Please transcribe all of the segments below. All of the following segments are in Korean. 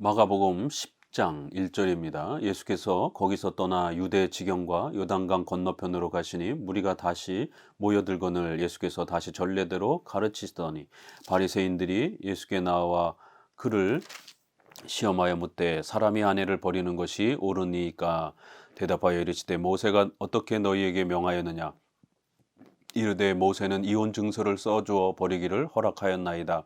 마가복음 10장 1절입니다. 예수께서 거기서 떠나 유대 지경과 요단강 건너편으로 가시니 무리가 다시 모여들거늘 예수께서 다시 전례대로 가르치시더니 바리새인들이 예수께 나와 그를 시험하여 묻되 사람이 아내를 버리는 것이 옳으니까 대답하여 이르시되 모세가 어떻게 너희에게 명하였느냐 이르되 모세는 이혼 증서를 써주어 버리기를 허락하였나이다.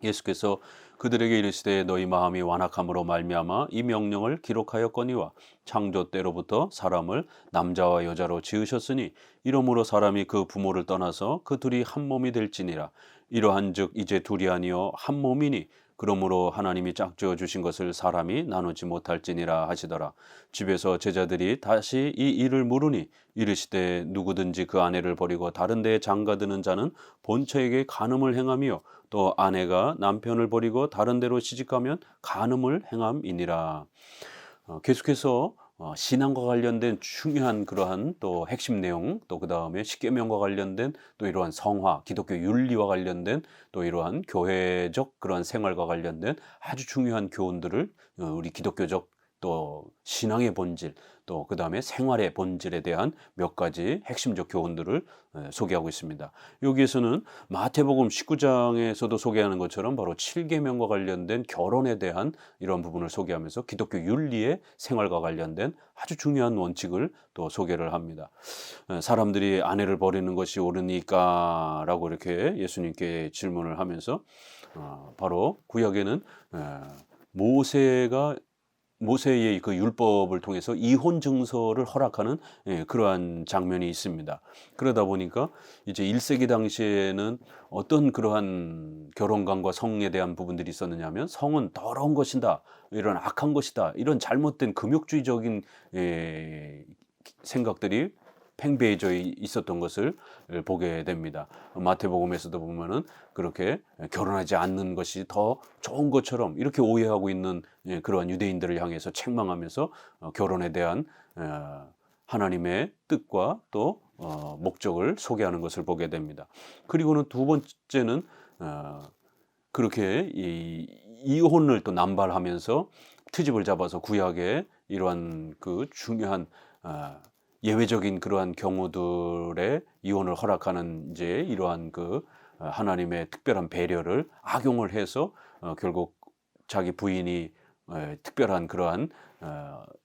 예수께서 그들에게 이르시되 너희 마음이 완악함으로 말미암아 이 명령을 기록하였거니와 창조 때로부터 사람을 남자와 여자로 지으셨으니 이러므로 사람이 그 부모를 떠나서 그 둘이 한 몸이 될지니라. 이러한즉 이제 둘이 아니요 한 몸이니 그러므로 하나님이 짝지어 주신 것을 사람이 나누지 못할지니라 하시더라. 집에서 제자들이 다시 이 일을 물으니 이르시되 누구든지 그 아내를 버리고 다른 데에 장가드는 자는 본처에게 간음을 행하며 또 아내가 남편을 버리고 다른 데로 시집가면 간음을 행함이니라. 계속해서 신앙과 관련된 중요한 그러한 또 핵심 내용, 또 그 다음에 십계명과 관련된 또 이러한 성화, 기독교 윤리와 관련된 또 이러한 교회적 그러한 생활과 관련된 아주 중요한 교훈들을 우리 기독교적 또 신앙의 본질, 또 그 다음에 생활의 본질에 대한 몇 가지 핵심적 교훈들을 소개하고 있습니다. 여기에서는 마태복음 19장에서도 소개하는 것처럼 바로 7계명과 관련된 결혼에 대한 이런 부분을 소개하면서 기독교 윤리의 생활과 관련된 아주 중요한 원칙을 또 소개를 합니다. 사람들이 아내를 버리는 것이 옳으니까 라고 이렇게 예수님께 질문을 하면서 바로 구약에는 모세의 그 율법을 통해서 이혼 증서를 허락하는 그러한 장면이 있습니다. 그러다 보니까 이제 1세기 당시에는 어떤 그러한 결혼관과 성에 대한 부분들이 있었느냐면 성은 더러운 것이다, 이런 악한 것이다, 이런 잘못된 금욕주의적인 생각들이 팽배해져 있었던 것을 보게 됩니다. 마태복음에서도 보면은 그렇게 결혼하지 않는 것이 더 좋은 것처럼 이렇게 오해하고 있는 그러한 유대인들을 향해서 책망하면서 결혼에 대한 하나님의 뜻과 또 목적을 소개하는 것을 보게 됩니다. 그리고는 두 번째는 그렇게 이혼을 또 남발하면서 트집을 잡아서 구약의 이러한 그 중요한 예외적인 그러한 경우들의 이혼을 허락하는 이제 이러한 그 하나님의 특별한 배려를 악용을 해서 결국 자기 부인이 특별한 그러한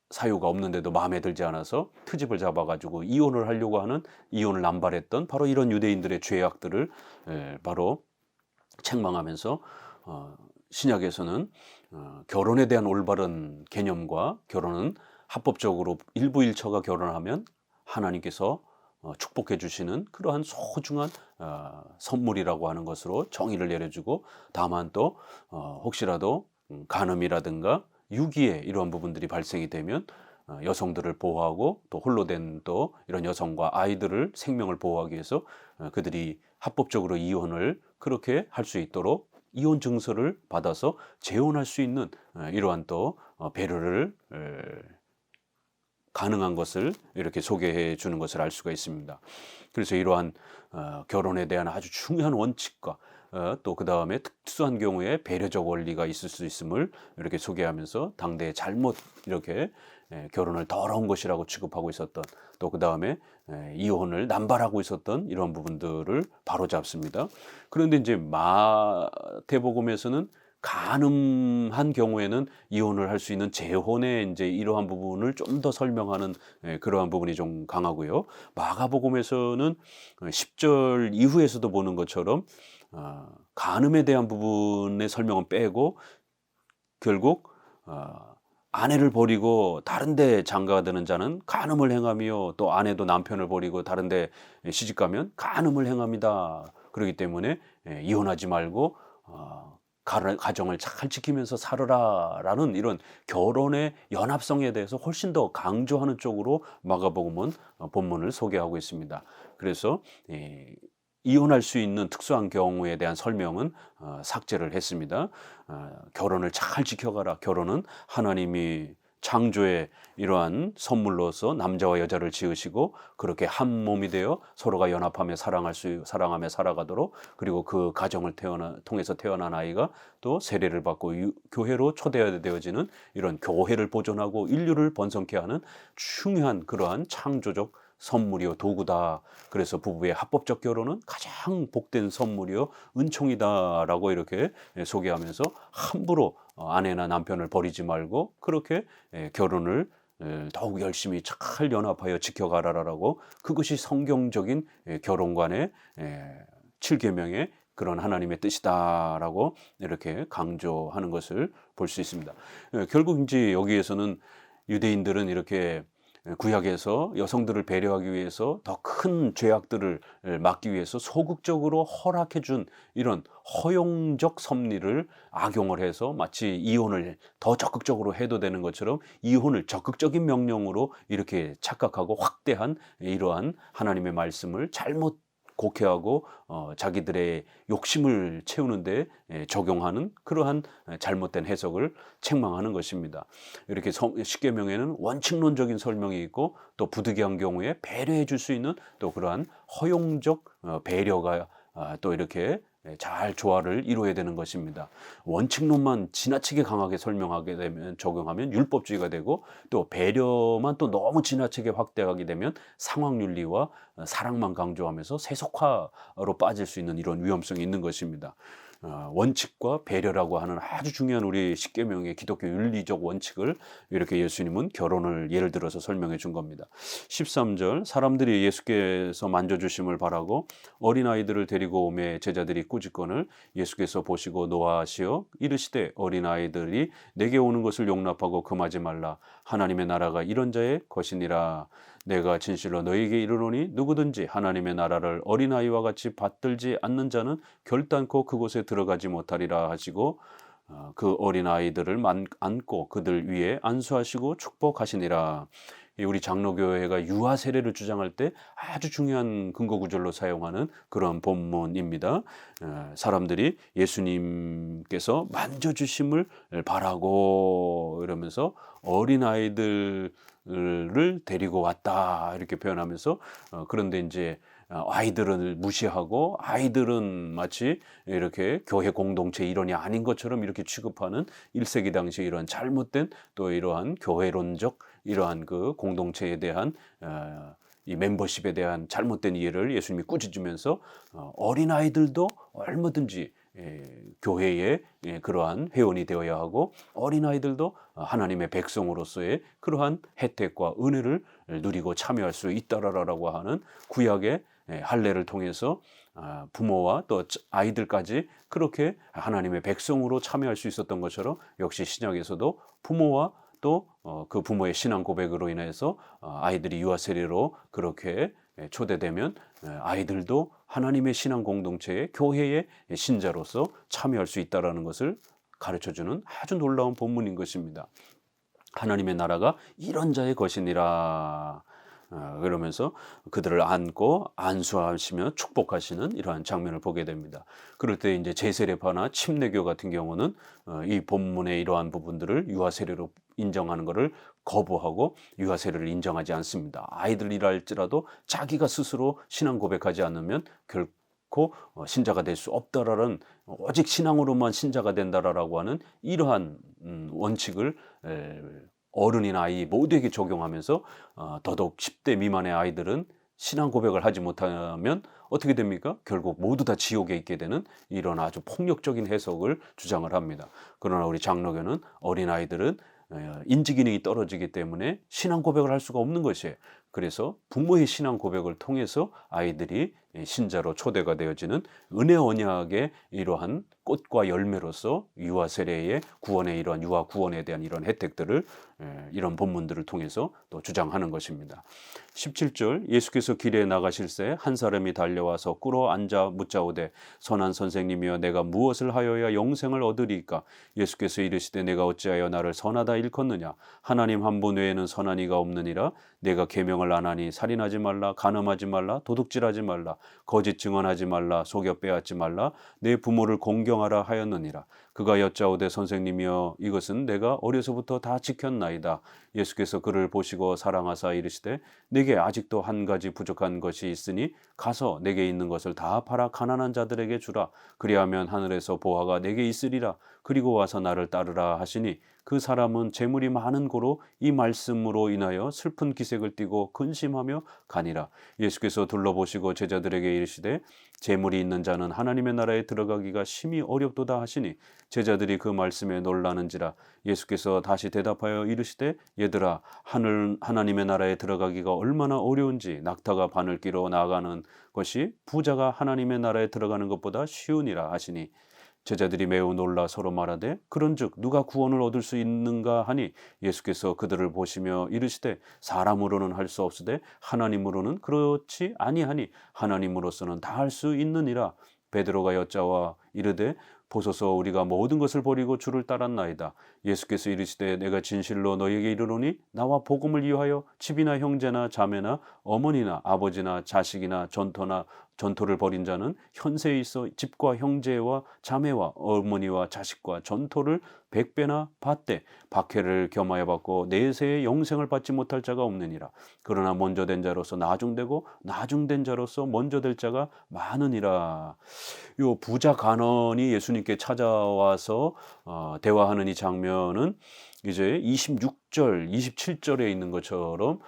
사유가 없는데도 마음에 들지 않아서 트집을 잡아가지고 이혼을 하려고 하는, 이혼을 남발했던 바로 이런 유대인들의 죄악들을 바로 책망하면서 신약에서는 결혼에 대한 올바른 개념과 결혼은 합법적으로 일부일처가 결혼하면 하나님께서 축복해 주시는 그러한 소중한 선물이라고 하는 것으로 정의를 내려주고, 다만 또 혹시라도 간음이라든가 유기의 이러한 부분들이 발생이 되면 여성들을 보호하고 또 홀로 된 또 이런 여성과 아이들을 생명을 보호하기 위해서 그들이 합법적으로 이혼을 그렇게 할 수 있도록 이혼 증서를 받아서 재혼할 수 있는 이러한 또 배려를 가능한 것을 이렇게 소개해 주는 것을 알 수가 있습니다. 그래서 이러한 결혼에 대한 아주 중요한 원칙과 또 그 다음에 특수한 경우에 배려적 원리가 있을 수 있음을 이렇게 소개하면서 당대에 잘못 이렇게 결혼을 더러운 것이라고 취급하고 있었던, 또 그 다음에 이혼을 남발하고 있었던 이런 부분들을 바로잡습니다. 그런데 이제 마태복음에서는 가늠한 경우에는 이혼을 할 수 있는 재혼의 이제 이러한 부분을 좀 더 설명하는 그러한 부분이 좀 강하고요. 마가복음에서는 10절 이후에서도 보는 것처럼 간음에 대한 부분의 설명은 빼고 결국 아내를 버리고 다른 데 장가드는 자는 간음을 행하며 또 아내도 남편을 버리고 다른 데 시집가면 간음을 행합니다. 그렇기 때문에 이혼하지 말고 가정을 잘 지키면서 살으라라는 이런 결혼의 연합성에 대해서 훨씬 더 강조하는 쪽으로 마가복음은 본문을 소개하고 있습니다. 그래서 이혼할 수 있는 특수한 경우에 대한 설명은 삭제를 했습니다. 결혼을 잘 지켜가라. 결혼은 하나님이 창조의 이러한 선물로서 남자와 여자를 지으시고 그렇게 한 몸이 되어 서로가 연합하며 사랑하며 살아가도록, 그리고 그 가정을 통해서 태어난 아이가 또 세례를 받고 교회로 초대되어지는 이런 교회를 보존하고 인류를 번성케 하는 중요한 그러한 창조적 선물이요 도구다. 그래서 부부의 합법적 결혼은 가장 복된 선물이요 은총이다라고 이렇게 소개하면서 함부로 아내나 남편을 버리지 말고 그렇게 결혼을 더욱 열심히 잘 연합하여 지켜가라라고, 그것이 성경적인 결혼관의 7계명의 그런 하나님의 뜻이다라고 이렇게 강조하는 것을 볼 수 있습니다. 결국 이제 여기에서는 유대인들은 이렇게 구약에서 여성들을 배려하기 위해서 더 큰 죄악들을 막기 위해서 소극적으로 허락해 준 이런 허용적 섭리를 악용을 해서 마치 이혼을 더 적극적으로 해도 되는 것처럼 이혼을 적극적인 명령으로 이렇게 착각하고 확대한 이러한 하나님의 말씀을 잘못 곡해하고 자기들의 욕심을 채우는데 적용하는 그러한 잘못된 해석을 책망하는 것입니다. 이렇게 십계명에는 원칙론적인 설명이 있고 또 부득이한 경우에 배려해 줄 수 있는 또 그러한 허용적 배려가 또 이렇게 잘 조화를 이루어야 되는 것입니다. 원칙론만 지나치게 강하게 설명하게 되면 적용하면 율법주의가 되고, 또 배려만 또 너무 지나치게 확대하게 되면 상황윤리와 사랑만 강조하면서 세속화로 빠질 수 있는 이런 위험성이 있는 것입니다. 원칙과 배려라고 하는 아주 중요한 우리 십계명의 기독교 윤리적 원칙을 이렇게 예수님은 결혼을 예를 들어서 설명해 준 겁니다. 13절, 사람들이 예수께서 만져주심을 바라고 어린아이들을 데리고 오매 제자들이 꾸짖거늘 예수께서 보시고 노하시어 이르시되 어린아이들이 내게 오는 것을 용납하고 금하지 말라. 하나님의 나라가 이런 자의 것이니라. 내가 진실로 너희에게 이르노니 누구든지 하나님의 나라를 어린아이와 같이 받들지 않는 자는 결단코 그곳에 들어가지 못하리라 하시고, 그 어린아이들을 안고 그들 위에 안수하시고 축복하시니라. 우리 장로교회가 유아 세례를 주장할 때 아주 중요한 근거 구절로 사용하는 그런 본문입니다. 사람들이 예수님께서 만져주심을 바라고 이러면서 어린아이들을 데리고 왔다 이렇게 표현하면서, 그런데 이제 아이들을 무시하고 아이들은 마치 이렇게 교회 공동체 일원이 아닌 것처럼 이렇게 취급하는 1세기 당시 이러한 잘못된 또 이러한 교회론적 이러한 그 공동체에 대한 이 멤버십에 대한 잘못된 이해를 예수님이 꾸짖으면서 어린아이들도 얼마든지 교회의 그러한 회원이 되어야 하고 어린아이들도 하나님의 백성으로서의 그러한 혜택과 은혜를 누리고 참여할 수 있다라고 하는 구약의 할례를 통해서 부모와 또 아이들까지 그렇게 하나님의 백성으로 참여할 수 있었던 것처럼, 역시 신약에서도 부모와 또 그 부모의 신앙 고백으로 인해서 아이들이 유아 세례로 그렇게 초대되면 아이들도 하나님의 신앙 공동체의 교회의 신자로서 참여할 수 있다라는 것을 가르쳐주는 아주 놀라운 본문인 것입니다. 하나님의 나라가 이런 자의 것이니라. 그러면서 그들을 안고 안수하시며 축복하시는 이러한 장면을 보게 됩니다. 그럴 때 이제 제세례파나 침례교 같은 경우는 이 본문의 이러한 부분들을 유아 세례로 인정하는 것을 거부하고 유아 세례를 인정하지 않습니다. 아이들이랄지라도 자기가 스스로 신앙 고백하지 않으면 결코 신자가 될 수 없다라는, 오직 신앙으로만 신자가 된다라고 하는 이러한 원칙을 어른이나 아이 모두에게 적용하면서 더더욱 10대 미만의 아이들은 신앙 고백을 하지 못하면 어떻게 됩니까? 결국 모두 다 지옥에 있게 되는 이런 아주 폭력적인 해석을 주장을 합니다. 그러나 우리 장로교는 어린아이들은 인지 기능이 떨어지기 때문에 신앙 고백을 할 수가 없는 것이에요. 그래서 부모의 신앙 고백을 통해서 아이들이 신자로 초대가 되어지는 은혜 언약의 이러한 꽃과 열매로서 유아 세례의 구원의 이러한 유아 구원에 대한 이런 혜택들을 이런 본문들을 통해서 또 주장하는 것입니다. 17절, 예수께서 길에 나가실새 한 사람이 달려와서 꿇어 앉아 묻자오되 선한 선생님이여 내가 무엇을 하여야 영생을 얻으리이까? 예수께서 이르시되 내가 어찌하여 나를 선하다 일컫느냐? 하나님 한 분 외에는 선한 이가 없느니라. 내가 계명을 안 하니 살인하지 말라, 간음하지 말라, 도둑질하지 말라, 거짓 증언하지 말라, 속여 빼앗지 말라, 내 부모를 공경하라 하였느니라. 그가 여짜오되 선생님이여 이것은 내가 어려서부터 다 지켰나이다. 예수께서 그를 보시고 사랑하사 이르시되 내게 아직도 한 가지 부족한 것이 있으니 가서 내게 있는 것을 다 팔아 가난한 자들에게 주라. 그리하면 하늘에서 보화가 내게 있으리라. 그리고 와서 나를 따르라 하시니 그 사람은 재물이 많은 고로 이 말씀으로 인하여 슬픈 기색을 띠고 근심하며 가니라. 예수께서 둘러보시고 제자들에게 이르시되 재물이 있는 자는 하나님의 나라에 들어가기가 심히 어렵도다 하시니 제자들이 그 말씀에 놀라는지라. 예수께서 다시 대답하여 이르시되 얘들아 하나님의 나라에 들어가기가 얼마나 어려운지 낙타가 바늘 끼러 나가는 것이 부자가 하나님의 나라에 들어가는 것보다 쉬우니라 하시니 제자들이 매우 놀라 서로 말하되 그런즉 누가 구원을 얻을 수 있는가 하니 예수께서 그들을 보시며 이르시되 사람으로는 할 수 없으되 하나님으로는 그렇지 아니하니 하나님으로서는 다 할 수 있느니라. 베드로가 여짜와 이르되 보소서 우리가 모든 것을 버리고 주를 따랐나이다. 예수께서 이르시되 내가 진실로 너희에게 이르노니 나와 복음을 위하여 집이나 형제나 자매나 어머니나 아버지나 자식이나 전토를 벌인 자는 현세에 있어 집과 형제와 자매와 어머니와 자식과 전토를 100배나 받되 박해를 겸하여 받고 내세의 영생을 받지 못할 자가 없느니라. 그러나 먼저 된 자로서 나중되고 나중된 자로서 먼저 될 자가 많으니라. 요 부자 간원이 예수님께 찾아와서 대화하는 이 장면은 이제 26절, 27절에 있는 것처럼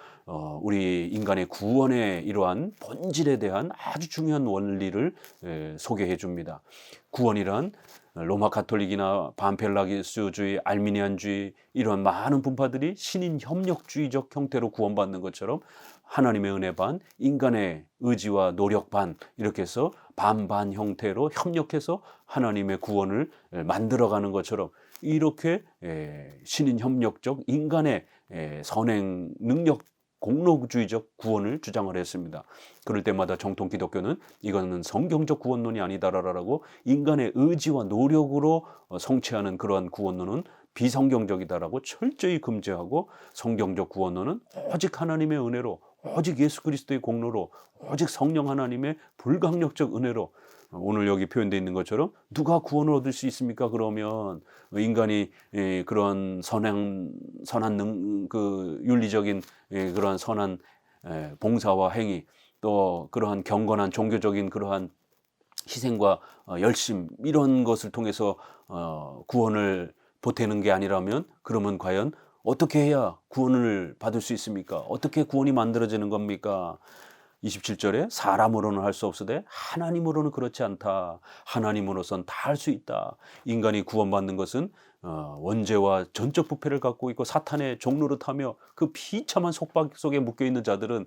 우리 인간의 구원의 이러한 본질에 대한 아주 중요한 원리를 소개해 줍니다. 구원이란 로마 가톨릭이나 반펠라기수주의, 알미니안주의 이런 많은 분파들이 신인 협력주의적 형태로 구원받는 것처럼 하나님의 은혜 반, 인간의 의지와 노력 반 이렇게 해서 반반 형태로 협력해서 하나님의 구원을 만들어가는 것처럼 이렇게 신인 협력적 인간의 선행 능력 공로주의적 구원을 주장을 했습니다. 그럴 때마다 정통 기독교는 이거는 성경적 구원론이 아니다라고 인간의 의지와 노력으로 성취하는 그러한 구원론은 비성경적이다라고 철저히 금지하고 성경적 구원론은 오직 하나님의 은혜로 오직 예수 그리스도의 공로로 오직 성령 하나님의 불강력적 은혜로 오늘 여기 표현되어 있는 것처럼 누가 구원을 얻을 수 있습니까? 그러면 인간이 그런 선한 그 윤리적인 그러한 선한 봉사와 행위 또 그러한 경건한 종교적인 그러한 희생과 열심 이런 것을 통해서 구원을 보태는 게 아니라면 그러면 과연 어떻게 해야 구원을 받을 수 있습니까? 어떻게 구원이 만들어지는 겁니까? 27절에 사람으로는 할 수 없으되 하나님으로는 그렇지 않다. 하나님으로선 다 할 수 있다. 인간이 구원받는 것은 원죄와 전적 부패를 갖고 있고 사탄의 종노릇하며 그 비참한 속박 속에 묶여있는 자들은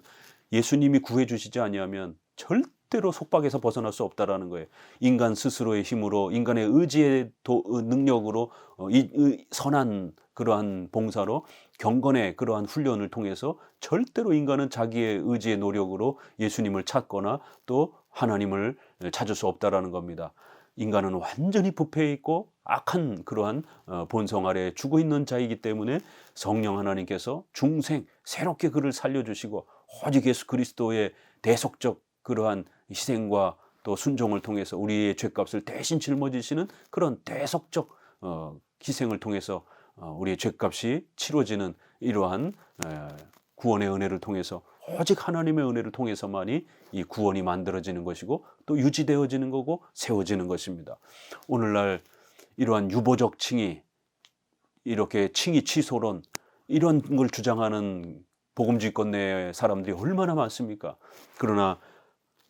예수님이 구해주시지 아니하면 절대로 속박에서 벗어날 수 없다라는 거예요. 인간 스스로의 힘으로 인간의 의지의 능력으로 이 선한 그러한 봉사로 경건의 그러한 훈련을 통해서 절대로 인간은 자기의 의지의 노력으로 예수님을 찾거나 또 하나님을 찾을 수 없다라는 겁니다. 인간은 완전히 부패해 있고 악한 그러한 본성 아래에 죽어 있는 자이기 때문에 성령 하나님께서 중생 새롭게 그를 살려주시고 오직 예수 그리스도의 대속적 그러한 희생과 또 순종을 통해서 우리의 죄값을 대신 짊어지시는 그런 대속적 희생을 통해서 우리의 죄값이 치러지는 이러한 구원의 은혜를 통해서 오직 하나님의 은혜를 통해서만이 이 구원이 만들어지는 것이고 또 유지되어지는 거고 세워지는 것입니다. 오늘날 이러한 유보적 칭의 이렇게 칭의 취소론 이런 걸 주장하는 복음주의권 내 사람들이 얼마나 많습니까? 그러나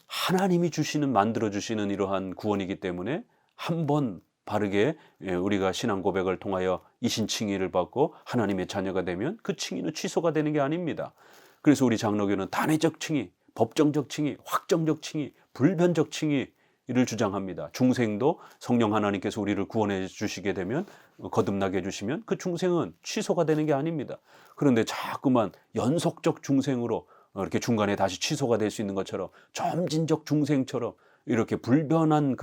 하나님이 주시는 만들어 주시는 이러한 구원이기 때문에 한번 바르게 우리가 신앙 고백을 통하여 이신 칭의를 받고 하나님의 자녀가 되면 그 칭의는 취소가 되는 게 아닙니다. 그래서 우리 장로교는 단회적 칭의, 법정적 칭의, 확정적 칭의, 불변적 칭의를 주장합니다. 중생도 성령 하나님께서 우리를 구원해 주시게 되면 거듭나게 해주시면 그 중생은 취소가 되는 게 아닙니다. 그런데 자꾸만 연속적 중생으로 이렇게 중간에 다시 취소가 될 수 있는 것처럼 점진적 중생처럼 이렇게 불변한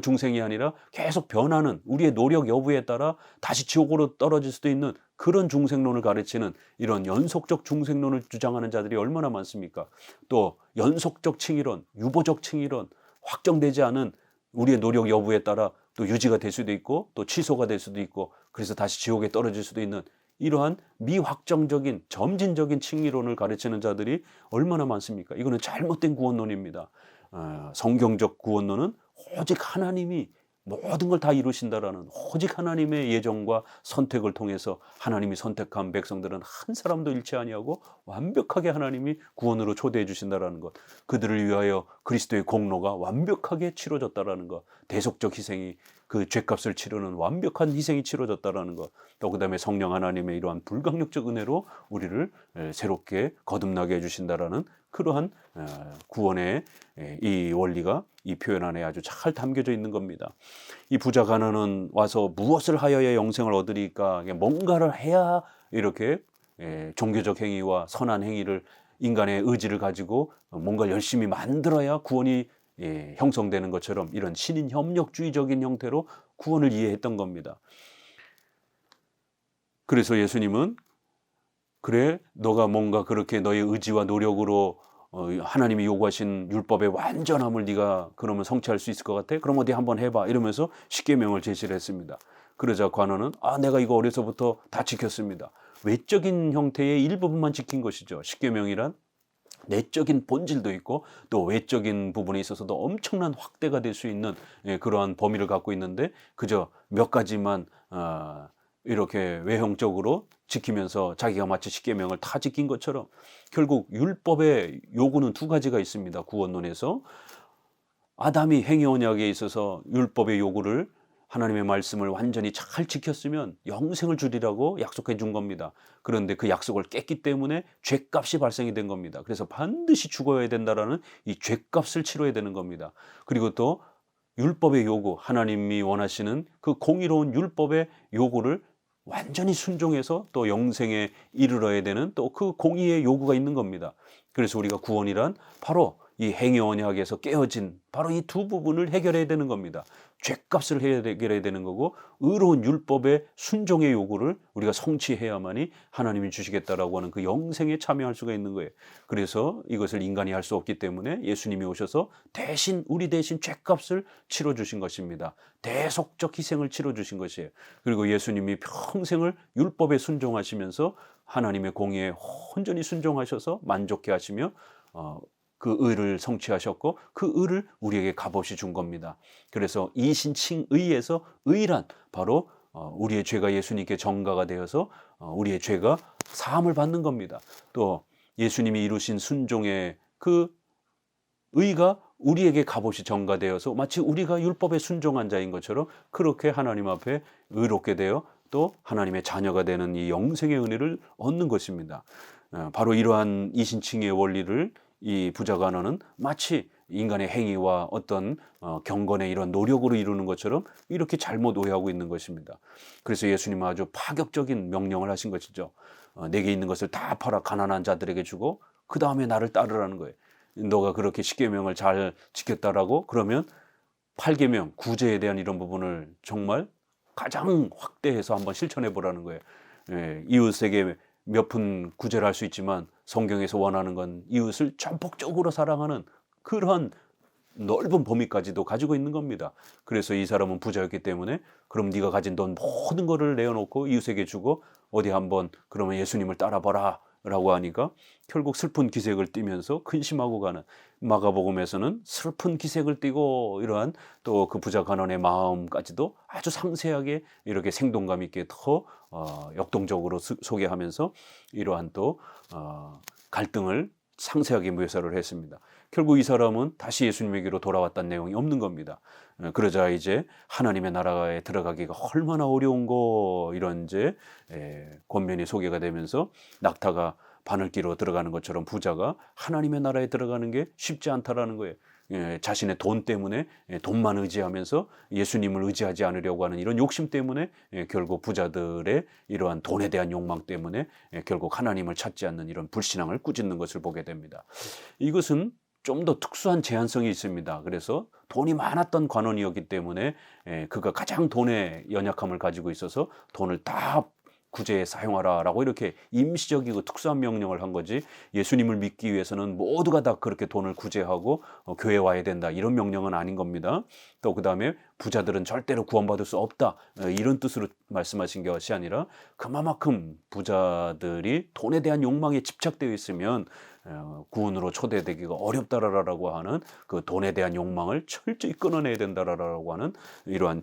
중생이 아니라 계속 변하는 우리의 노력 여부에 따라 다시 지옥으로 떨어질 수도 있는 그런 중생론을 가르치는 이런 연속적 중생론을 주장하는 자들이 얼마나 많습니까? 또 연속적 칭의론, 유보적 칭의론, 확정되지 않은 우리의 노력 여부에 따라 또 유지가 될 수도 있고 또 취소가 될 수도 있고 그래서 다시 지옥에 떨어질 수도 있는 이러한 미확정적인 점진적인 칭의론을 가르치는 자들이 얼마나 많습니까? 이거는 잘못된 구원론입니다. 성경적 구원론은 오직 하나님이 모든 걸 다 이루신다라는 오직 하나님의 예정과 선택을 통해서 하나님이 선택한 백성들은 한 사람도 잃지 아니하고 완벽하게 하나님이 구원으로 초대해 주신다라는 것, 그들을 위하여 그리스도의 공로가 완벽하게 치러졌다라는 것, 대속적 희생이 그 죄값을 치르는 완벽한 희생이 치러졌다라는 것, 또 그다음에 성령 하나님의 이러한 불강력적 은혜로 우리를 새롭게 거듭나게 해주신다라는 그러한 구원의 이 원리가 이 표현 안에 아주 잘 담겨져 있는 겁니다. 이 부자 가난은 와서 무엇을 하여야 영생을 얻으리까, 뭔가를 해야 이렇게 종교적 행위와 선한 행위를 인간의 의지를 가지고 뭔가 열심히 만들어야 구원이 형성되는 것처럼 이런 신인 협력주의적인 형태로 구원을 이해했던 겁니다. 그래서 예수님은 그래 너가 뭔가 그렇게 너의 의지와 노력으로 하나님이 요구하신 율법의 완전함을 네가 그러면 성취할 수 있을 것 같아? 그럼 어디 한번 해봐 이러면서 십계명을 제시를 했습니다. 그러자 관원은 내가 이거 어려서부터 다 지켰습니다. 외적인 형태의 일부분만 지킨 것이죠. 십계명이란 내적인 본질도 있고 또 외적인 부분에 있어서도 엄청난 확대가 될 수 있는 그러한 범위를 갖고 있는데 그저 몇 가지만 이렇게 외형적으로 지키면서 자기가 마치 십계명을 다 지킨 것처럼 결국 율법의 요구는 두 가지가 있습니다. 구원론에서 아담이 행위 언약에 있어서 율법의 요구를 하나님의 말씀을 완전히 잘 지켰으면 영생을 주리라고 약속해 준 겁니다. 그런데 그 약속을 깼기 때문에 죄값이 발생이 된 겁니다. 그래서 반드시 죽어야 된다라는 이 죄값을 치러야 되는 겁니다. 그리고 또 율법의 요구, 하나님이 원하시는 그 공의로운 율법의 요구를 완전히 순종해서 또 영생에 이르러야 되는 또 그 공의의 요구가 있는 겁니다. 그래서 우리가 구원이란 바로 이 행위 언약에서 깨어진 바로 이 두 부분을 해결해야 되는 겁니다. 죄값을 해결해야 되는 거고 의로운 율법의 순종의 요구를 우리가 성취해야만이 하나님이 주시겠다라고 하는 그 영생에 참여할 수가 있는 거예요. 그래서 이것을 인간이 할 수 없기 때문에 예수님이 오셔서 우리 대신 죄값을 치러주신 것입니다. 대속적 희생을 치러주신 것이에요. 그리고 예수님이 평생을 율법에 순종하시면서 하나님의 공의에 온전히 순종하셔서 만족해 하시며 그 의를 성취하셨고 그 의를 우리에게 값없이 준 겁니다. 그래서 이신칭의에서 의란 바로 우리의 죄가 예수님께 전가가 되어서 우리의 죄가 사함을 받는 겁니다. 또 예수님이 이루신 순종의 그 의가 우리에게 값없이 전가되어서 마치 우리가 율법에 순종한 자인 것처럼 그렇게 하나님 앞에 의롭게 되어 또 하나님의 자녀가 되는 이 영생의 은혜를 얻는 것입니다. 바로 이러한 이신칭의 원리를 이 부자 간원은 마치 인간의 행위와 어떤 경건의 이런 노력으로 이루는 것처럼 이렇게 잘못 오해하고 있는 것입니다. 그래서 예수님은 아주 파격적인 명령을 하신 것이죠. 내게 있는 것을 다 팔아 가난한 자들에게 주고 그 다음에 나를 따르라는 거예요. 너가 그렇게 십계명을 잘 지켰다라고 그러면 8계명 구제에 대한 이런 부분을 정말 가장 확대해서 한번 실천해 보라는 거예요. 이웃에게 몇 푼 구제를 할 수 있지만 성경에서 원하는 건 이웃을 전폭적으로 사랑하는 그런 넓은 범위까지도 가지고 있는 겁니다. 그래서 이 사람은 부자였기 때문에 그럼 네가 가진 돈 모든 거를 내어놓고 이웃에게 주고 어디 한번 그러면 예수님을 따라봐라 라고 하니까 결국 슬픈 기색을 띠면서 근심하고 가는, 마가복음에서는 슬픈 기색을 띠고 이러한 또 그 부자 간원의 마음까지도 아주 상세하게 이렇게 생동감 있게 더 역동적으로 소개하면서 이러한 또 갈등을 상세하게 묘사를 했습니다. 결국 이 사람은 다시 예수님에게로 돌아왔다는 내용이 없는 겁니다. 그러자 이제 하나님의 나라에 들어가기가 얼마나 어려운고 이런 이제 권면이 소개가 되면서 낙타가 바늘기로 들어가는 것처럼 부자가 하나님의 나라에 들어가는 게 쉽지 않다라는 거예요. 자신의 돈 때문에 돈만 의지하면서 예수님을 의지하지 않으려고 하는 이런 욕심 때문에 결국 부자들의 이러한 돈에 대한 욕망 때문에 결국 하나님을 찾지 않는 이런 불신앙을 꾸짖는 것을 보게 됩니다. 이것은 좀 더 특수한 제한성이 있습니다. 그래서 돈이 많았던 관원이었기 때문에 그가 가장 돈에 연약함을 가지고 있어서 돈을 다 구제에 사용하라라고 이렇게 임시적이고 특수한 명령을 한 거지, 예수님을 믿기 위해서는 모두가 다 그렇게 돈을 구제하고 교회에 와야 된다 이런 명령은 아닌 겁니다. 또 그다음에 부자들은 절대로 구원받을 수 없다 이런 뜻으로 말씀하신 것이 아니라, 그만큼 부자들이 돈에 대한 욕망에 집착되어 있으면 구원으로 초대되기가 어렵다라고 하는, 그 돈에 대한 욕망을 철저히 끊어내야 된다라고 하는 이러한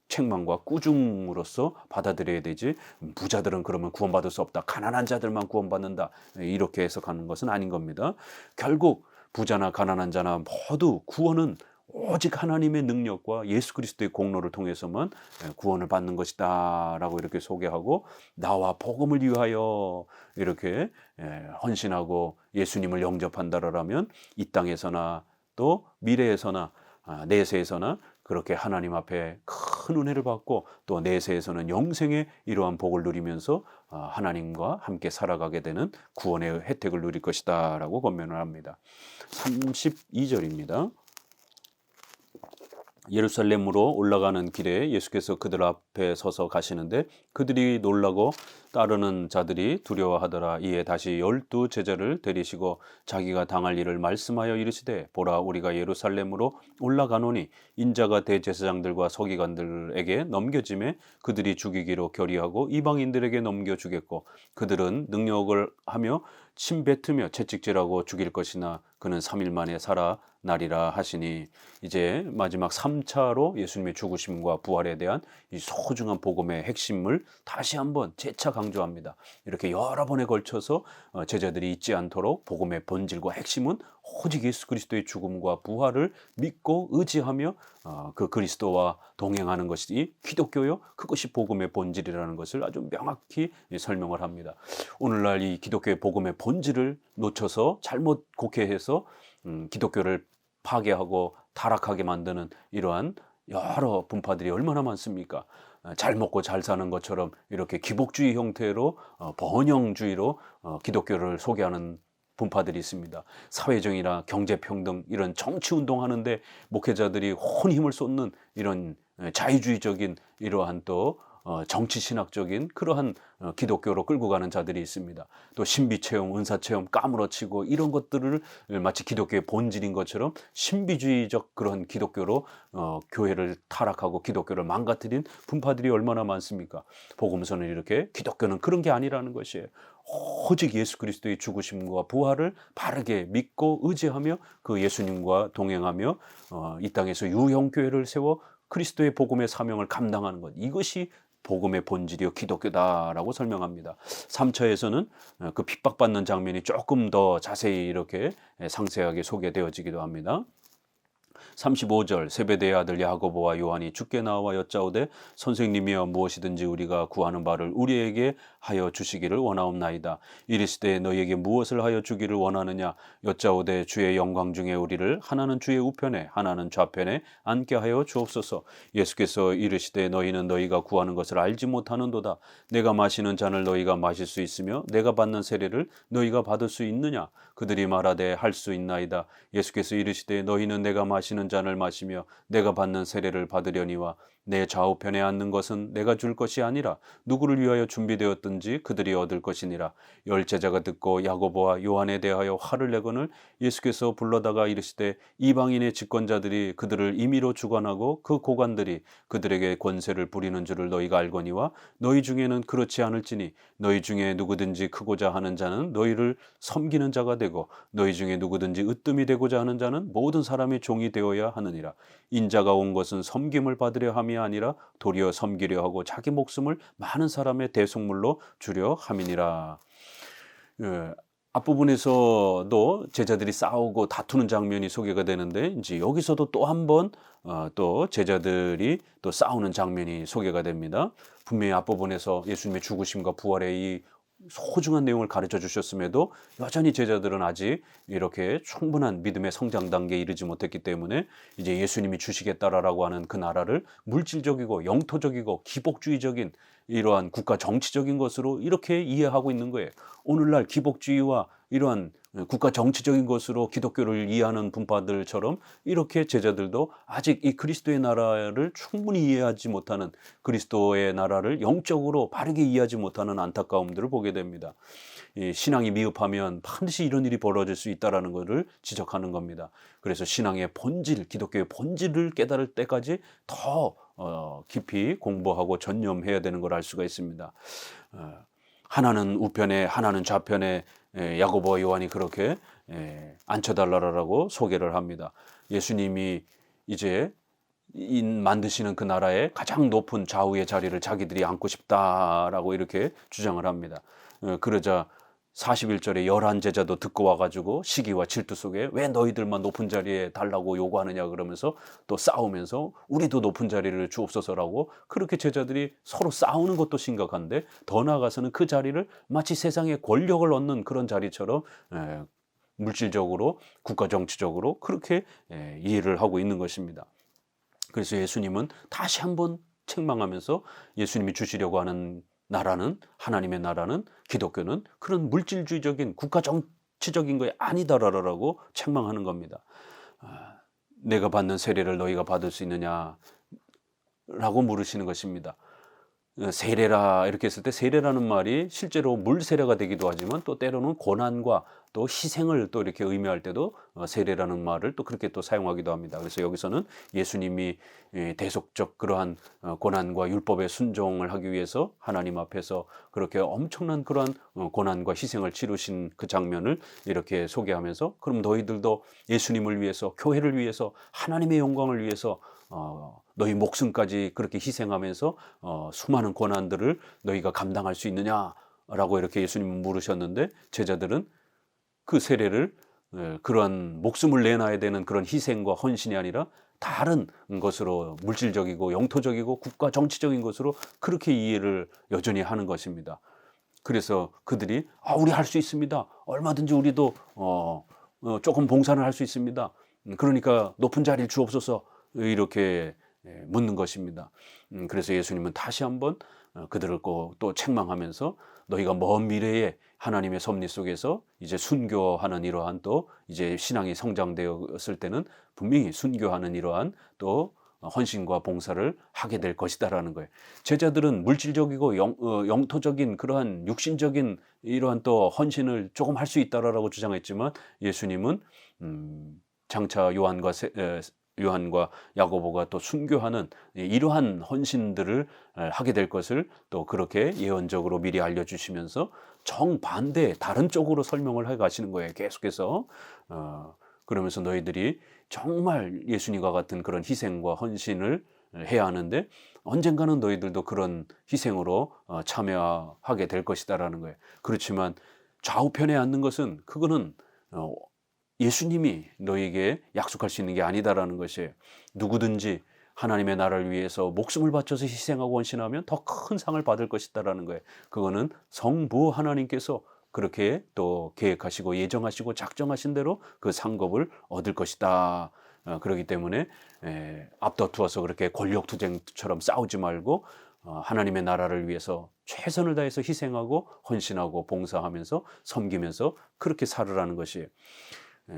책망과 꾸중으로서 받아들여야 되지, 부자들은 그러면 구원받을 수 없다, 가난한 자들만 구원받는다 이렇게 해석하는 것은 아닌 겁니다. 결국 부자나 가난한 자나 모두 구원은 오직 하나님의 능력과 예수 그리스도의 공로를 통해서만 구원을 받는 것이다 라고 이렇게 소개하고, 나와 복음을 위하여 이렇게 헌신하고 예수님을 영접한다라면 이 땅에서나 또 미래에서나 내세에서나 그렇게 하나님 앞에 큰 은혜를 받고, 또 내세에서는 영생의 이러한 복을 누리면서 하나님과 함께 살아가게 되는 구원의 혜택을 누릴 것이다 라고 권면을 합니다. 32절입니다. 예루살렘으로 올라가는 길에 예수께서 그들 앞에 서서 가시는데 그들이 놀라고 따르는 자들이 두려워하더라. 이에 다시 12 제자를 데리시고 자기가 당할 일을 말씀하여 이르시되, 보라, 우리가 예루살렘으로 올라가노니 인자가 대제사장들과 서기관들에게 넘겨짐에 그들이 죽이기로 결의하고 이방인들에게 넘겨주겠고, 그들은 능력을 하며 침 뱉으며 채찍질하고 죽일 것이나 그는 3일 만에 살아나리라 하시니, 이제 마지막 3차로 예수님의 죽으심과 부활에 대한 이 소중한 복음의 핵심을 다시 한번 재차 강조합니다. 이렇게 여러 번에 걸쳐서 제자들이 잊지 않도록 복음의 본질과 핵심은 오직 예수 그리스도의 죽음과 부활을 믿고 의지하며 그 그리스도와 동행하는 것이 기독교요, 그것이 복음의 본질이라는 것을 아주 명확히 설명을 합니다. 오늘날 이 기독교의 복음의 본질을 놓쳐서 잘못 곡해해서 기독교를 파괴하고 타락하게 만드는 이러한 여러 분파들이 얼마나 많습니까? 잘 먹고 잘 사는 것처럼 이렇게 기복주의 형태로 번영주의로 기독교를 소개하는 분파들이 있습니다. 사회정의나 경제평등 이런 정치운동 하는데 목회자들이 온 힘을 쏟는 이런 자유주의적인 이러한 또 정치신학적인 그러한 기독교로 끌고 가는 자들이 있습니다. 또 신비체험, 은사체험 까무러치고 이런 것들을 마치 기독교의 본질인 것처럼 신비주의적 그런 기독교로 교회를 타락하고 기독교를 망가뜨린 분파들이 얼마나 많습니까? 복음서는 이렇게 기독교는 그런 게 아니라는 것이에요. 오직 예수 그리스도의 죽으심과 부활을 바르게 믿고 의지하며 그 예수님과 동행하며 이 땅에서 유형교회를 세워 그리스도의 복음의 사명을 감당하는 것, 이것이 복음의 본질이요 기독교다라고 설명합니다. 3차에서는 그 핍박받는 장면이 조금 더 자세히 이렇게 상세하게 소개되어지기도 합니다. 35절, 세베대의 아들 야고보와 요한이 주께 나와 여짜오되, 선생님이여 무엇이든지 우리가 구하는 바를 우리에게 하여 주시기를 원하옵나이다. 이르시되 너희에게 무엇을 하여 주기를 원하느냐? 여짜오되 주의 영광 중에 우리를 하나는 주의 우편에 하나는 좌편에 앉게 하여 주옵소서. 예수께서 이르시되 너희는 너희가 구하는 것을 알지 못하는도다. 내가 마시는 잔을 너희가 마실 수 있으며 내가 받는 세례를 너희가 받을 수 있느냐? 그들이 말하되 할 수 있나이다. 예수께서 이르시되 너희는 내가 마시는 잔을 마시며 내가 받는 세례를 받으려니와 내 좌우편에 앉는 것은 내가 줄 것이 아니라 누구를 위하여 준비되었든지 그들이 얻을 것이니라. 열 제자가 듣고 야고보와 요한에 대하여 화를 내거늘 예수께서 불러다가 이르시되, 이방인의 집권자들이 그들을 임의로 주관하고 그 고관들이 그들에게 권세를 부리는 줄을 너희가 알거니와 너희 중에는 그렇지 않을지니, 너희 중에 누구든지 크고자 하는 자는 너희를 섬기는 자가 되고 너희 중에 누구든지 으뜸이 되고자 하는 자는 모든 사람의 종이 되어야 하느니라. 인자가 온 것은 섬김을 받으려 함이 아니라 도리어 섬기려 하고 자기 목숨을 많은 사람의 대속물로 주려 함이니라. 앞부분에서도 제자들이 싸우고 다투는 장면이 소개가 되는데, 이제 여기서도 또 한 번 또 제자들이 또 싸우는 장면이 소개가 됩니다. 분명히 앞부분에서 예수님의 죽으심과 부활의 이 소중한 내용을 가르쳐 주셨음에도 여전히 제자들은 아직 이렇게 충분한 믿음의 성장 단계에 이르지 못했기 때문에 이제 예수님이 주시겠다라고 하는 그 나라를 물질적이고 영토적이고 기복주의적인 이러한 국가 정치적인 것으로 이렇게 이해하고 있는 거예요. 오늘날 기복주의와 이러한 국가 정치적인 것으로 기독교를 이해하는 분파들처럼 이렇게 제자들도 아직 이 그리스도의 나라를 충분히 이해하지 못하는, 그리스도의 나라를 영적으로 바르게 이해하지 못하는 안타까움들을 보게 됩니다. 이 신앙이 미흡하면 반드시 이런 일이 벌어질 수 있다는 것을 지적하는 겁니다. 그래서 신앙의 본질, 기독교의 본질을 깨달을 때까지 더 깊이 공부하고 전념해야 되는 걸 알 수가 있습니다. 하나는 우편에 하나는 좌편에 야고보와 요한이 그렇게 앉혀달라고 소개를 합니다. 예수님이 이제 만드시는 그 나라의 가장 높은 좌우의 자리를 자기들이 앉고 싶다라고 이렇게 주장을 합니다. 그러자 41절에 11 제자도 듣고 와가지고 시기와 질투 속에 왜 너희들만 높은 자리에 달라고 요구하느냐 그러면서 또 싸우면서 우리도 높은 자리를 주옵소서라고 그렇게 제자들이 서로 싸우는 것도 심각한데, 더 나아가서는 그 자리를 마치 세상의 권력을 얻는 그런 자리처럼 물질적으로 국가 정치적으로 그렇게 이해를 하고 있는 것입니다. 그래서 예수님은 다시 한번 책망하면서 예수님이 주시려고 하는 나라는, 하나님의 나라는, 기독교는 그런 물질주의적인 국가 정치적인 것이 아니다라고 책망하는 겁니다. 내가 받는 세례를 너희가 받을 수 있느냐 라고 물으시는 것입니다. 세례라 이렇게 했을 때 세례라는 말이 실제로 물 세례가 되기도 하지만 또 때로는 고난과 또 희생을 또 이렇게 의미할 때도 세례라는 말을 또 그렇게 또 사용하기도 합니다. 그래서 여기서는 예수님이 대속적 그러한 고난과 율법의 순종을 하기 위해서 하나님 앞에서 그렇게 엄청난 그러한 고난과 희생을 치르신 그 장면을 이렇게 소개하면서, 그럼 너희들도 예수님을 위해서, 교회를 위해서, 하나님의 영광을 위해서 너희 목숨까지 그렇게 희생하면서 수많은 고난들을 너희가 감당할 수 있느냐라고 이렇게 예수님은 물으셨는데, 제자들은 그 세례를 그러한 목숨을 내놔야 되는 그런 희생과 헌신이 아니라 다른 것으로, 물질적이고 영토적이고 국가 정치적인 것으로 그렇게 이해를 여전히 하는 것입니다. 그래서 그들이 우리 할 수 있습니다. 얼마든지 우리도 조금 봉사를 할 수 있습니다. 그러니까 높은 자리를 주옵소서 이렇게 묻는 것입니다. 그래서 예수님은 다시 한번 그들을 또 책망하면서 너희가 먼 미래에 하나님의 섭리 속에서 이제 순교하는 이러한, 또 이제 신앙이 성장되었을 때는 분명히 순교하는 이러한 또 헌신과 봉사를 하게 될 것이다라는 거예요. 제자들은 물질적이고 영토적인 그러한 육신적인 이러한 또 헌신을 조금 할 수 있다라고 주장했지만, 예수님은 장차 요한과 야고보가 또 순교하는 이러한 헌신들을 하게 될 것을 또 그렇게 예언적으로 미리 알려주시면서 정반대 다른 쪽으로 설명을 해 가시는 거예요. 계속해서 그러면서 너희들이 정말 예수님과 같은 그런 희생과 헌신을 해야 하는데 언젠가는 너희들도 그런 희생으로 참여하게 될 것이다라는 거예요. 그렇지만 좌우편에 앉는 것은 그거는 예수님이 너에게 약속할 수 있는 게 아니다라는 것이에요. 누구든지 하나님의 나라를 위해서 목숨을 바쳐서 희생하고 헌신하면 더 큰 상을 받을 것이다라는 거예요. 그거는 성부 하나님께서 그렇게 또 계획하시고 예정하시고 작정하신 대로 그 상급을 얻을 것이다. 그렇기 때문에 앞다투어서 그렇게 권력투쟁처럼 싸우지 말고 하나님의 나라를 위해서 최선을 다해서 희생하고 헌신하고 봉사하면서 섬기면서 그렇게 살으라는 것이에요.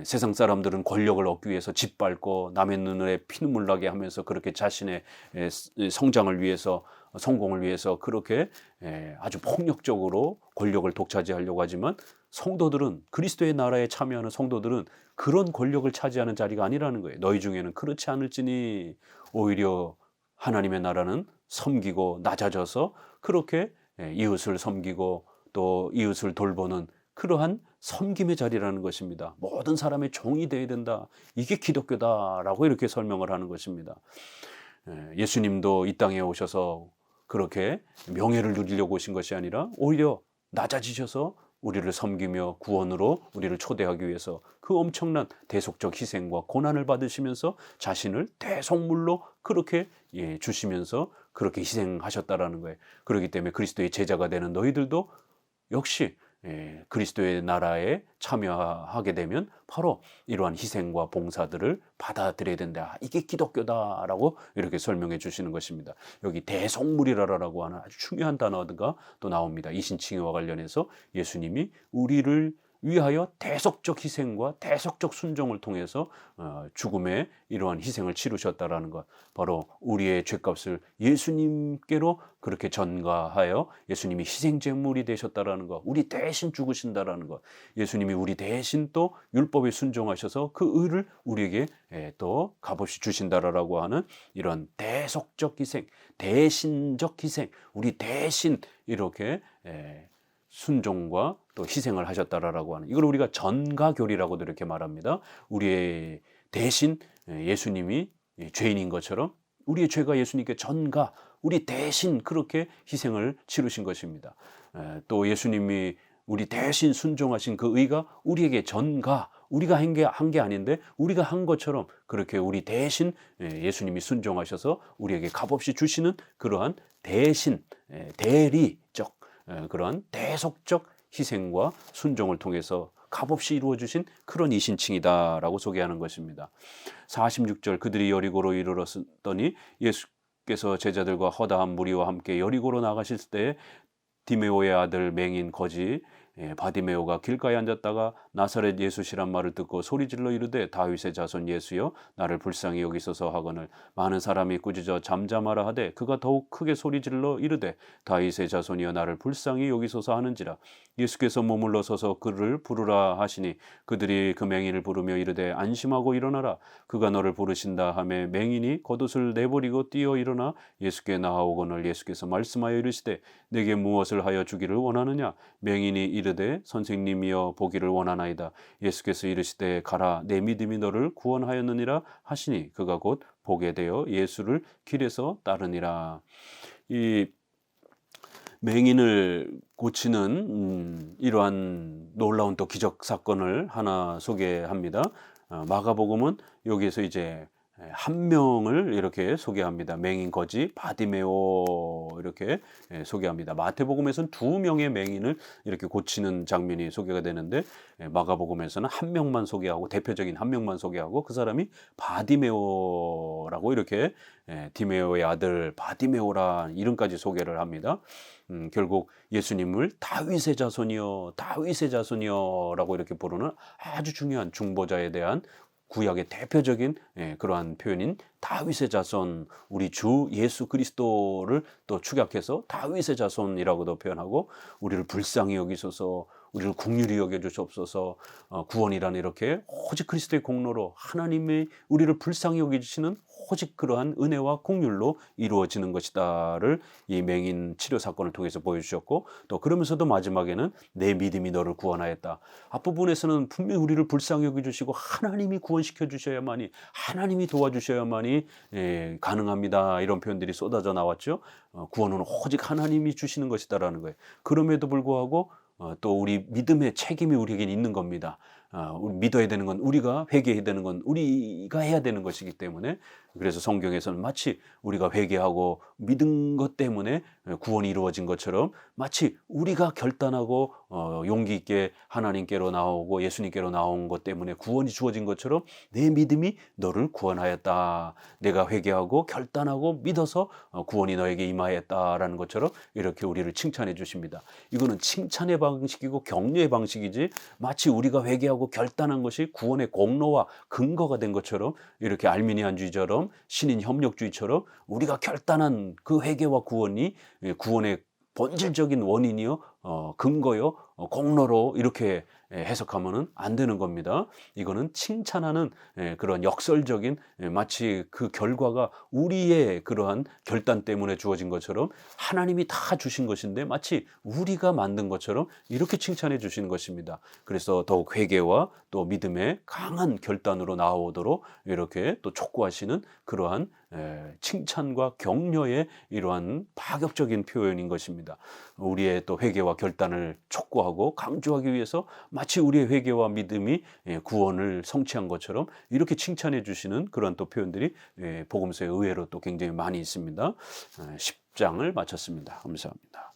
세상 사람들은 권력을 얻기 위해서 짓밟고 남의 눈에 피눈물 나게 하면서 그렇게 자신의 성장을 위해서, 성공을 위해서 그렇게 아주 폭력적으로 권력을 독차지하려고 하지만, 성도들은, 그리스도의 나라에 참여하는 성도들은 그런 권력을 차지하는 자리가 아니라는 거예요. 너희 중에는 그렇지 않을지니 오히려 하나님의 나라는 섬기고 낮아져서 그렇게 이웃을 섬기고 또 이웃을 돌보는 그러한 섬김의 자리라는 것입니다. 모든 사람의 종이 되어야 된다. 이게 기독교다라고 이렇게 설명을 하는 것입니다. 예수님도 이 땅에 오셔서 그렇게 명예를 누리려고 오신 것이 아니라 오히려 낮아지셔서 우리를 섬기며 구원으로 우리를 초대하기 위해서 그 엄청난 대속적 희생과 고난을 받으시면서 자신을 대속물로 그렇게 주시면서 그렇게 희생하셨다라는 거예요. 그렇기 때문에 그리스도의 제자가 되는 너희들도 역시 그리스도의 나라에 참여하게 되면 바로 이러한 희생과 봉사들을 받아들여야 된다. 이게 기독교다라고 이렇게 설명해 주시는 것입니다. 여기 대속물이라라고 하는 아주 중요한 단어가 또 나옵니다. 이신칭의와 관련해서 예수님이 우리를 위하여 대속적 희생과 대속적 순종을 통해서 죽음의 이러한 희생을 치르셨다라는 것, 바로 우리의 죄값을 예수님께로 그렇게 전가하여 예수님이 희생제물이 되셨다라는 것, 우리 대신 죽으신다라는 것, 예수님이 우리 대신 또 율법에 순종하셔서 그 의를 우리에게 또 값없이 주신다라고 하는 이런 대속적 희생, 대신적 희생, 우리 대신 이렇게 순종과 또 희생을 하셨다라고 하는, 이걸 우리가 전가교리라고도 이렇게 말합니다. 우리의 대신 예수님이 죄인인 것처럼 우리의 죄가 예수님께 전가, 우리 대신 그렇게 희생을 치르신 것입니다. 또 예수님이 우리 대신 순종하신 그 의가 우리에게 전가, 우리가 한 게 아닌데 우리가 한 것처럼 그렇게 우리 대신 예수님이 순종하셔서 우리에게 값없이 주시는 그러한 대신, 대리적 그러한 대속적 희생과 순종을 통해서 값없이 이루어주신 그런 이신칭이다라고 소개하는 것입니다. 46절, 그들이 여리고로 이르렀더니 예수께서 제자들과 허다한 무리와 함께 여리고로 나가실 때 디메오의 아들 맹인 거지 바디메오가 길가에 앉았다가 나사렛 예수시란 말을 듣고 소리질러 이르되 다윗의 자손 예수여 나를 불쌍히 여기소서 하거늘 많은 사람이 꾸짖어 잠잠하라 하되 그가 더욱 크게 소리질러 이르되 다윗의 자손이여 나를 불쌍히 여기소서 하는지라. 예수께서 머물러 서서 그를 부르라 하시니 그들이 그 맹인을 부르며 이르되 안심하고 일어나라 그가 너를 부르신다 하매 맹인이 겉옷을 내버리고 뛰어 일어나 예수께 나아오거늘 예수께서 말씀하여 이르시되 내게 무엇을 하여 주기를 원하느냐. 맹인이 이르되 선생님이여 보기를 원하나이다. 예수께서 이르시되 가라 내 믿음이 너를 구원하였느니라 하시니 그가 곧 보게 되어 예수를 길에서 따르니라. 이 맹인을 고치는 이러한 놀라운 또 기적 사건을 하나 소개합니다. 마가복음은 여기에서 이제 한 명을 이렇게 소개합니다. 맹인 거지 바디메오 이렇게 소개합니다. 마태복음에서는 두 명의 맹인을 이렇게 고치는 장면이 소개가 되는데 마가복음에서는 한 명만 소개하고 대표적인 한 명만 소개하고 그 사람이 바디메오라고 이렇게 디메오의 아들 바디메오라는 이름까지 소개를 합니다. 결국 예수님을 다윗의 자손이여 다윗의 자손이여 라고 이렇게 부르는 아주 중요한 중보자에 대한 구약의 대표적인 그러한 표현인 다윗의 자손, 우리 주 예수 그리스도를 또 축약해서 다윗의 자손이라고도 표현하고 우리를 불쌍히 여기소서, 우리를 긍휼히 여겨주시옵소서, 구원이란 이렇게 오직 그리스도의 공로로 하나님의 우리를 불쌍히 여겨주시는 오직 그러한 은혜와 긍휼로 이루어지는 것이다를 이 맹인 치료 사건을 통해서 보여주셨고, 또 그러면서도 마지막에는 내 믿음이 너를 구원하였다. 앞부분에서는 분명히 우리를 불쌍히 여겨주시고 하나님이 구원시켜 주셔야만이, 하나님이 도와주셔야만이 가능합니다. 이런 표현들이 쏟아져 나왔죠. 구원은 오직 하나님이 주시는 것이다라는 거예요. 그럼에도 불구하고 또 우리 믿음의 책임이 우리에게 있는 겁니다. 우리 믿어야 되는 건, 우리가 회개해야 되는 건 우리가 해야 되는 것이기 때문에, 그래서 성경에서는 마치 우리가 회개하고 믿은 것 때문에 구원이 이루어진 것처럼 마치 우리가 결단하고 용기 있게 하나님께로 나오고 예수님께로 나온 것 때문에 구원이 주어진 것처럼 내 믿음이 너를 구원하였다. 내가 회개하고 결단하고 믿어서 구원이 너에게 임하였다라는 것처럼 이렇게 우리를 칭찬해 주십니다. 이거는 칭찬의 방식이고 격려의 방식이지 마치 우리가 회개하고 결단한 것이 구원의 공로와 근거가 된 것처럼, 이렇게 알미니안주의처럼 신인 협력주의처럼 우리가 결단한 그 회개와 구원이 구원의 본질적인 원인이요, 근거요, 공로로 이렇게 해석하면은 안 되는 겁니다. 이거는 칭찬하는 그런 역설적인, 마치 그 결과가 우리의 그러한 결단 때문에 주어진 것처럼 하나님이 다 주신 것인데 마치 우리가 만든 것처럼 이렇게 칭찬해 주시는 것입니다. 그래서 더욱 회개와 또 믿음의 강한 결단으로 나오도록 이렇게 또 촉구하시는 그러한 칭찬과 격려의 이러한 파격적인 표현인 것입니다. 우리의 또 회개와 결단을 촉구하고 강조하기 위해서 마치 우리의 회개와 믿음이 구원을 성취한 것처럼 이렇게 칭찬해 주시는 그런 또 표현들이 복음서에 의외로 또 굉장히 많이 있습니다. 10장을 마쳤습니다. 감사합니다.